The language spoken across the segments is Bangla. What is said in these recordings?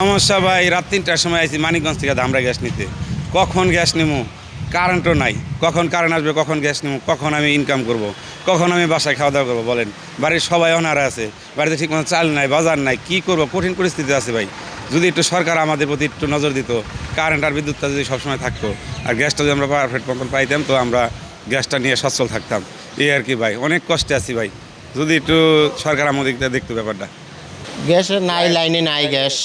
সমস্যা ভাই, রাত ৩টার সময় আইছি মানিকগঞ্জ থেকে ধামরা গ্যাস নিতে। কখন গ্যাস নেবো, কারেন্টও নাই। কখন কারেন্ট আসবে, কখন গ্যাস নেবো, কখন আমি ইনকাম করব, কখন আমি বাসায় খাওয়া দাওয়া করবো বলেন। বাড়ির সবাই অনারা আছে, বাড়িতে ঠিকমতো চাল নাই, বাজার নাই, কী করবো, কঠিন পরিস্থিতি আছে ভাই। যদি একটু সরকার আমাদের প্রতি একটু নজর দিত, কারেন্ট আর বিদ্যুৎটা যদি সবসময় থাকতো, আর গ্যাসটা যদি আমরা পারফেক্ট মতন পাইতাম, তো আমরা গ্যাসটা নিয়ে সচ্ছল থাকতাম। এই আর কি ভাই, অনেক কষ্টে আছি ভাই। যদি একটু সরকার আমাদের দেখতো ব্যাপারটা। গ্যাস নাই, লাইনে নাই গ্যাস,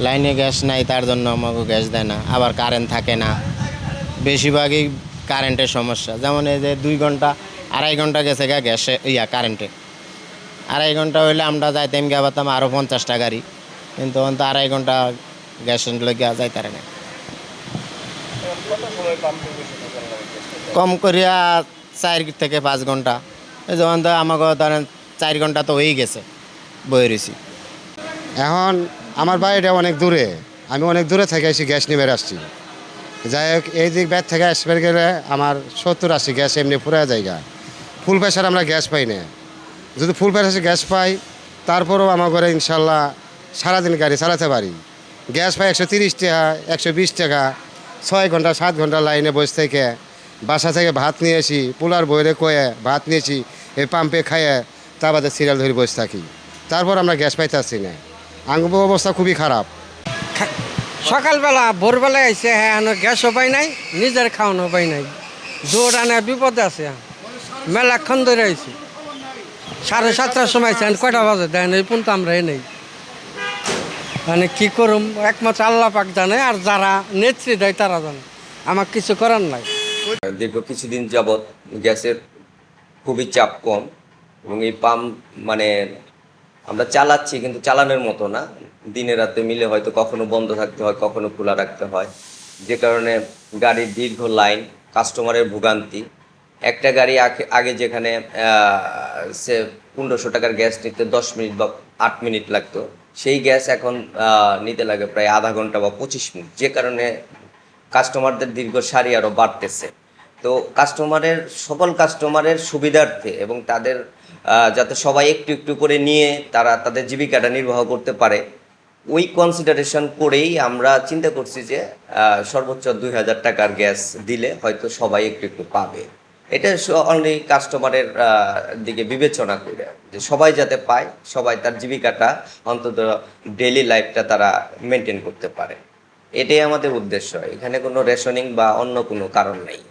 লাইনে গ্যাস নাই, তার জন্য আমাকে গ্যাস দেয় না। আবার কারেন্ট থাকে না, বেশিরভাগই কারেন্টের সমস্যা। যেমন এই যে 2 ঘন্টা 2.5 ঘন্টা গেছে গ্যাসে কারেন্টে। 2.5 ঘন্টা হইলে আমরা যাইতাম গিয়ে পারতাম আরও 50টা গাড়ি, কিন্তু অন্ত 2.5 ঘন্টা গ্যাসের লেগে যাইতারে না। কম করিয়া 4 থেকে 5 ঘন্টা। এই যেমন তো আমাকে ধরেন 4 ঘন্টা তো হয়েই গেছে বয়ে রয়েছি। এখন আমার বাড়িটা অনেক দূরে, আমি অনেক দূরে থেকে এসে গ্যাস নিয়ে আসছি। যাই হোক, এই দিক ব্যাগ থেকে আসবে গেলে আমার 70-80 গ্যাস এমনি পুরা জায়গা। ফুল প্রেশার আমরা গ্যাস পাই না। যদি ফুল প্রেশারে গ্যাস পাই, তারপরেও আমার ঘরে ইনশাল্লাহ সারাদিন গাড়ি চালাতে পারি। গ্যাস পাই 130 টাকা, 120 টাকা। 6 ঘন্টা 7 ঘন্টা লাইনে বসে থেকে বাসা থেকে ভাত নিয়ে আসি, পোলার বইরে কয়ে ভাত নিয়েছি, এই পাম্পে খাইয়ে তার বাদে সিরিয়াল ধরে বসে থাকি। তারপর আমরা গ্যাস পাইতে আসছি না। আঙ্গুব অবস্থা খুবই খারাপ। সকালবেলা ভোরবেলায় আইসে, হ্যাঁ গ্যাসও পাই নাই, নিজের খাওয়ানো পাই নাই, দৌড় আনে বিপদে আছে। মেলাক্ষণ ধরে আইছি, 7:30টার সময় আইসি, কয়টা বাজে দেন এই পর্যন্ত আমরা নেই। মানে কী করুম, একমাত্র আল্লাহ পাক জানে, আর যারা নেত্রী দেয় তারা জানে। আমার কিছু করার নাই। দীর্ঘ কিছুদিন যাবৎ গ্যাসের খুবই চাপ কম, এবং এই পাম্প মানে আমরা চালাচ্ছি, কিন্তু চালানোর মতো না। দিনে রাতে মিলে হয়তো কখনো বন্ধ থাকতে হয়, কখনো খোলা রাখতে হয়, যে কারণে গাড়ির দীর্ঘ লাইন, কাস্টমারের ভোগান্তি। একটা গাড়ি আগে যেখানে সে 1500 টাকার গ্যাস নিতে 10 মিনিট বা 8 মিনিট লাগতো, সেই গ্যাস এখন নিতে লাগে প্রায় আধা ঘন্টা বা 25 মিনিট, যে কারণে কাস্টমারদের দীর্ঘ সারি আরও বাড়তেছে। তো সকল কাস্টমারের সুবিধার্থে এবং তাদের যাতে সবাই একটু একটু করে নিয়ে তারা তাদের জীবিকাটা নির্বাহ করতে পারে, ওই কনসিডারেশন করেই আমরা চিন্তা করছি যে সর্বোচ্চ 2000 টাকার গ্যাস দিলে হয়তো সবাই একটু একটু পাবে। এটা অনলি কাস্টমারের দিকে বিবেচনা করে যে সবাই যাতে পায়, সবাই তার জীবিকাটা, অন্তত ডেইলি লাইফটা তারা মেনটেন করতে পারে। এটাই আমাদের উদ্দেশ্য। এখানে কোনো রেশনিং বা অন্য কোনো কারণ নেই।